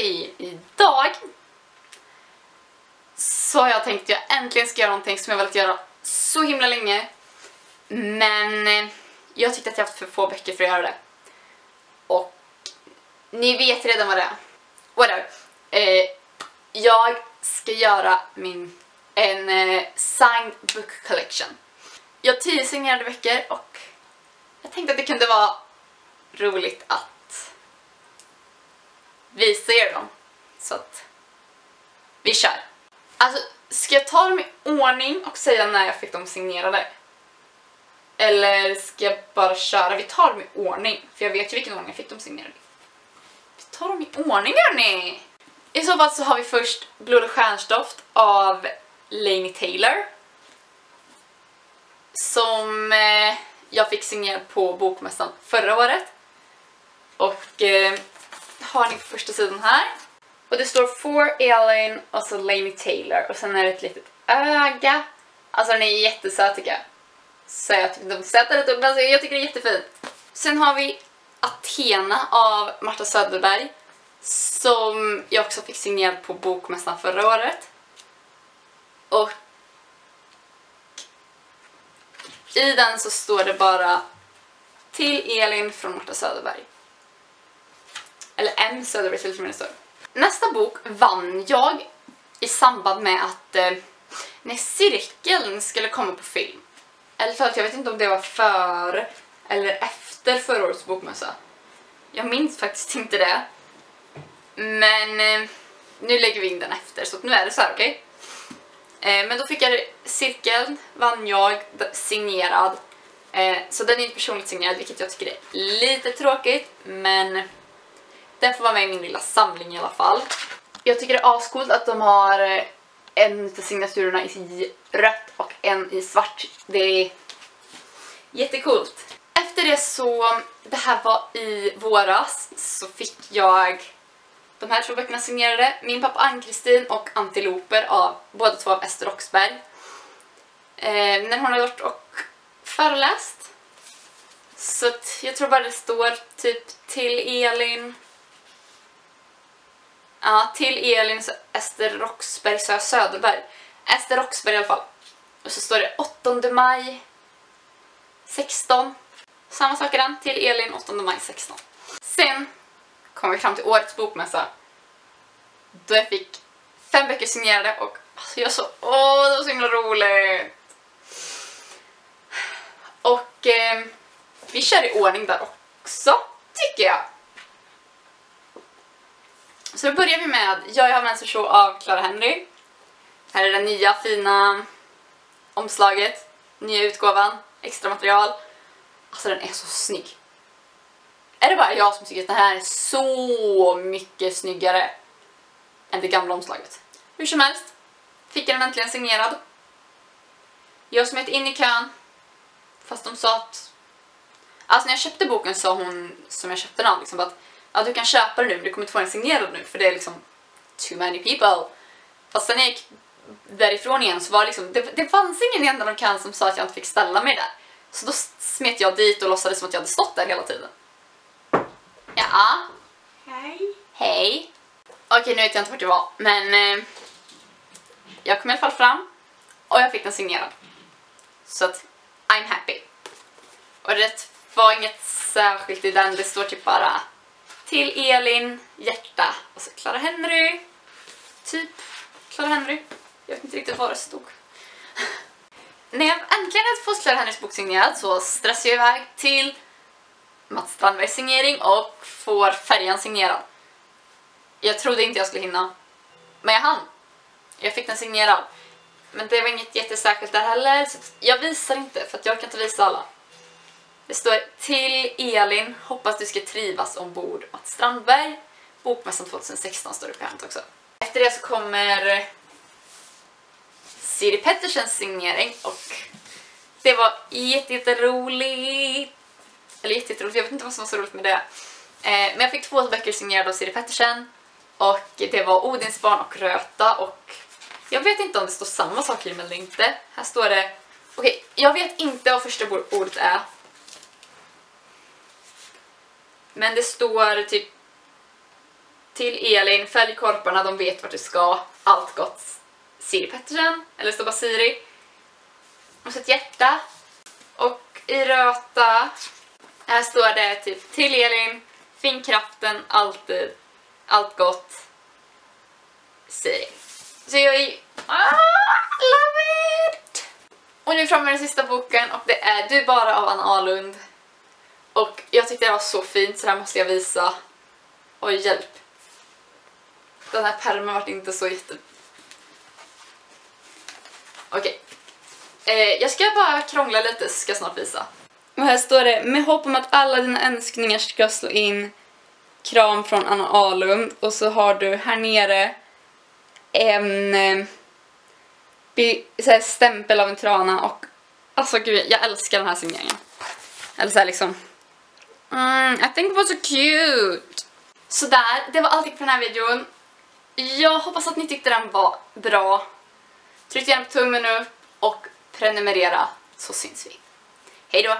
Okej, idag så har jag tänkt att jag äntligen ska göra någonting som jag velat göra så himla länge. Men jag tyckte att jag haft för få böcker för att göra det. Och ni vet redan vad det är. Whatever. Jag ska göra en signed book collection. Jag har 10 signerade böcker och jag tänkte att det kunde vara roligt att visa er dem. Så att vi kör. Alltså, ska jag ta dem i ordning och säga när jag fick dem signerade? Eller ska jag bara köra? Vi tar dem i ordning, för jag vet ju vilken ordning jag fick dem signerade. Vi tar dem i ordning, hörni! I så fall så har vi först Blod och stjärnstoft av Laini Taylor. Som jag fick signerad på bokmässan förra året. Och har ni på första sidan här. Och det står For Elin och så Laini Taylor. Och sen är det ett litet öga. Alltså den är jättesöt tycker jag. Så jag tycker de sätter det upp. Alltså, jag tycker det är jättefint. Sen har vi Athena av Marta Söderberg. Som jag också fick signerad på bokmässan förra året. Och i den så står det bara till Elin från Marta Söderberg. Eller M Söderberg till och med det står. Nästa bok vann jag i samband med att när Cirkeln skulle komma på film. Eller för att jag vet inte om det var före eller efter förra årets bokmässa. Jag minns faktiskt inte det. Men nu lägger vi in den efter, så nu är det så här, okej? Men då fick jag Cirkeln, vann jag signerad. Så den är inte personligt signerad, vilket jag tycker är lite tråkigt. Men den får vara med i min lilla samling i alla fall. Jag tycker det är ascoolt att de har en av signaturerna i rött och en i svart. Det är jättecoolt. Efter det så, det här var i våras, så fick jag de här 2 böckerna signerade. Min pappa Ann-Kristin och Antiloper av båda 2 av Ester Roxbergh. När hon har gjort och föreläst. Så att jag tror bara det står typ till Elin. Ja, till Elin så Ester Roxbergh så Söderberg. Ester Roxbergh i alla fall. Och så står det 8 maj 16. Samma sak är den, till Elin 8 maj 16. Sen kom vi fram till årets bokmässa. Då jag fick 5 böcker signerade och alltså jag så, det var så himla roligt. Och vi kör i ordning där också, tycker jag. Så då börjar vi med Jag har mens show av Clara Henry. Här är det nya fina omslaget, nya utgåvan, extra material. Alltså den är så snygg. Är det bara jag som tycker att den här är så mycket snyggare än det gamla omslaget? Hur som helst fick jag den äntligen signerad. Jag smet in i kön. Fast de sa att... Alltså när jag köpte boken sa hon som jag köpte den av liksom att ja, du kan köpa den nu men du kommer inte få den signerad nu för det är liksom too many people. Fast när jag gick därifrån igen så var det liksom det fanns ingen i ändan av kön som sa att jag inte fick ställa mig där. Så då smet jag dit och låtsades som att jag hade stått där hela tiden. Ja. Hej. Hej. Okej, nu vet jag inte vart jag var. Men jag kom i alla fall fram. Och jag fick den signerad. Så att I'm happy. Och det var inget särskilt i den. Det står typ bara till Elin, hjärta. Och så Clara Henry. Typ Clara Henry. Jag vet inte riktigt vad det stod. När jag äntligen hade fått Clara Henrys bok signerad så stressade jag iväg till Mats Strandbergs signering och får Färjan signerad. Jag trodde inte jag skulle hinna. Men jag hann. Jag fick den signerad. Men det var inget jättesärskilt där heller. Så jag visar inte för att jag kan inte visa alla. Det står till Elin. Hoppas du ska trivas ombord Mats Strandberg. Bokmässan 2016 står det på hänt också. Efter det så kommer Siri Pettersens signering. Och det var jätteroligt. Eller jätteroligt, jag vet inte vad som var så roligt med det. Men jag fick 2 böcker signerade av Siri Pettersen. Och det var Odinsbarn och Röta. Och jag vet inte om det står samma sak i eller inte. Här står det... Okej, jag vet inte vad första ordet är. Men det står typ till Elin, följ korparna, de vet vart du ska. Allt gott. Siri Pettersen, eller står bara Siri. Och så ett hjärta. Och i röta, här står det typ till Elin, finn kraften, alltid, allt gott, Siri. Så jag är love it! Och nu är vi framme med den sista boken och det är Du bara av Anna Ahlund. Och jag tyckte det var så fint så det här måste jag visa. Oj, hjälp. Den här pärmen var inte så jätte... Okej. Jag ska bara krångla lite så ska jag snart visa. Och här står det: med hopp om att alla dina önskningar ska slå in, kram från Anna Ahlund. Och så har du här nere en så här stämpel av en trana. Och alltså gud, jag älskar den här signeringen. Eller så här liksom I think it was so cute. Så där, det var allt på den här videon. Jag hoppas att ni tyckte den var bra. Tryck gärna på tummen upp och prenumerera, så syns vi. Hej då!